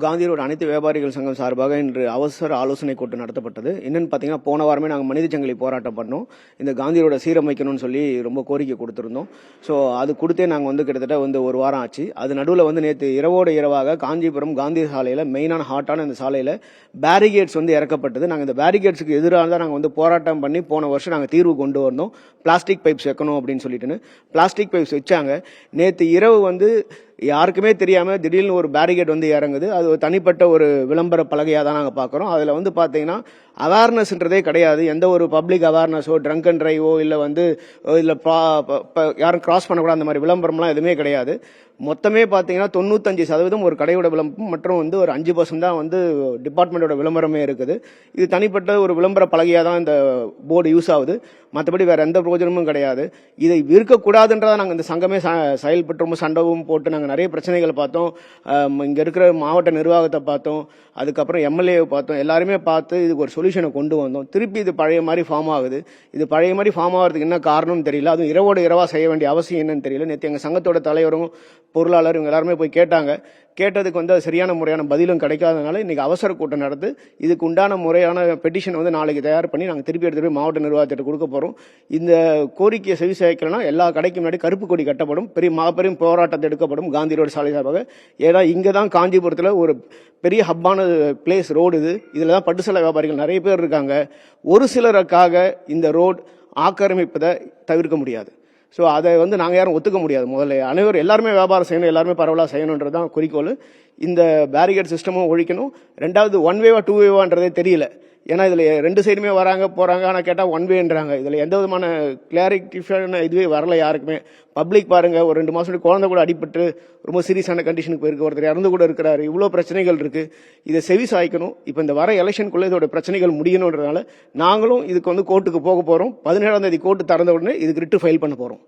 Gandhi road அனைத்து வியாபாரிகள் சங்கம் சார்பாக இன்று அவசர ஆலோசனை கூட்டம் நடத்தப்பட்டது. என்னன்னு பார்த்தீங்கன்னா, போன வாரமே நாங்கள் மனித சங்கிலி போராட்டம் பண்ணோம். இந்த காந்தி ரோட சீரமைக்கணும்னு சொல்லி ரொம்ப கோரிக்கை கொடுத்துருந்தோம். ஸோ அது கொடுத்தே நாங்கள் கிட்டத்தட்ட ஒரு வாரம் ஆச்சு. அது நடுவில் நேற்று இரவோடு இரவாக காஞ்சிபுரம் காந்தி சாலையில் மெயினான ஹாட்டான இந்த சாலையில் பேரிகேட்ஸ் இறக்கப்பட்டது. நாங்கள் இந்த பேரிகேட்ஸுக்கு எதிராக தான் நாங்கள் போராட்டம் பண்ணி போன வருஷம் நாங்கள் தீர்வு கொண்டு வந்தோம். பிளாஸ்டிக் பைப்ஸ் வைக்கணும் அப்படின்னு சொல்லிட்டுன்னு பிளாஸ்டிக் பைப்ஸ் வச்சாங்க. நேற்று இரவு யாருக்குமே தெரியாம திடீர்னு ஒரு பேரிகேட் இறங்குது. அது ஒரு தனிப்பட்ட ஒரு விளம்பர பலகையாக தான் நாங்கள் பார்க்குறோம். அதில் பார்த்தீங்கன்னா அவேர்னஸ்ன்றதே கிடையாது. எந்த ஒரு பப்ளிக் அவேர்னஸோ ட்ரங்க் அண்ட் டிரைவோ இல்லை இல்லை யாரும் கிராஸ் பண்ணக்கூடாது அந்த மாதிரி விளம்பரம்லாம் எதுவுமே கிடையாது. மொத்தமே பார்த்தீங்கன்னா 95% ஒரு கடையோட விளம்பரம் மற்றும் ஒரு 5% தான் டிபார்ட்மெண்டோட விளம்பரமே இருக்குது. இது தனிப்பட்ட ஒரு விளம்பர பலகையாக தான் இந்த போர்டு யூஸ் ஆகுது. மற்றபடி வேற எந்த பிரயோஜனமும் கிடையாது. இதை இருக்கக்கூடாதுன்றதை நாங்கள் இந்த சங்கமே செயல்பட்டு சண்டவும் போட்டு நாங்கள் நிறைய பிரச்சனைகளை பார்த்தோம். இங்கே இருக்கிற மாவட்ட நிர்வாகத்தை பார்த்தோம், அதுக்கப்புறம் எம்எல்ஏவை பார்த்தோம். எல்லாருமே பார்த்து இதுக்கு ஒரு சொல்யூஷனை கொண்டு வந்தோம். திருப்பி இது பழைய மாதிரி ஃபார்ம் ஆகுது. இது பழைய மாதிரி ஃபார்ம் ஆகிறதுக்கு என்ன காரணம்னு தெரியல. அதுவும் இரவோடு இரவா செய்ய வேண்டிய அவசியம் என்னன்னு தெரியல. நேற்று எங்கள் சங்கத்தோட தலைவரும் பொருளாளர் இவங்க எல்லாருமே போய் கேட்டதுக்கு அது சரியான முறையான பதிலும் கிடைக்காதனால இன்னைக்கு அவசர கூட்டம் நடந்து இதுக்கு உண்டான முறையான பெட்டிஷன் நாளைக்கு தயார் பண்ணி நாங்கள் திருப்பி எடுத்து போய் மாவட்ட நிர்வாகத்திட்ட கொடுக்க போறோம். இந்த கோரிக்கையை செவி சாய்க்கலன்னா எல்லா கடைக்கு முன்னாடி கருப்பு கொடி கட்டப்படும், மாபெரும் போராட்டத்தை எடுக்கப்படும் காந்தி ரோடு சாலை சார்பாக. ஏன்னா இங்கே தான் காஞ்சிபுரத்தில் ஒரு பெரிய ஹப்பான பிளேஸ் ரோடு இது. இதில் தான் பட்டு சேலை வியாபாரிகள் நிறைய பேர் இருக்காங்க. ஒரு சிலருக்காக இந்த ரோடு ஆக்கிரமிப்பதை தவிர்க்க முடியாது. ஸோ அதை நாங்கள் யாரும் ஒத்துக்க முடியாது. முதல்ல அனைவரும் எல்லாருமே வியாபாரம் செய்யணும், எல்லாருமே பரவலாக செய்யணுன்றது தான் குறிக்கோள். இந்த பேரிகேட் சிஸ்டமும் ஒழிக்கணும். ரெண்டாவது ஒன் வேவா டூ வேவான்றதே தெரியல. ஏன்னா இதில் ரெண்டு சைடுமே வராங்க போகிறாங்க. ஆனால் கேட்டால் ஒன் வேன்றாங்க. இதில் எந்த விதமான கிளாரிட்டிஃபைடான இதுவே வரல யாருக்குமே. பப்ளிக் பாருங்க, ஒரு 2 மாதம் குழந்தை கூட அடிபட்டு ரொம்ப சீரியஸான கண்டிஷனுக்கு போயிருக்கு, ஒருத்தர் இறந்து கூட இருக்கிறாரு. இவ்வளோ பிரச்சனைகள் இருக்கு. இதை செவி சாய்க்கணும். இப்போ இந்த வர எலெக்ஷனுக்குள்ள இதோட பிரச்சனைகள் முடியணுன்றதுனால நாங்களும் இதுக்கு கோர்ட்டுக்கு போக போகிறோம். 17ஆம் தேதி கோர்ட்டு திறந்த உடனே இதுக்கு ரிட்டு ஃபைல் பண்ண போகிறோம்.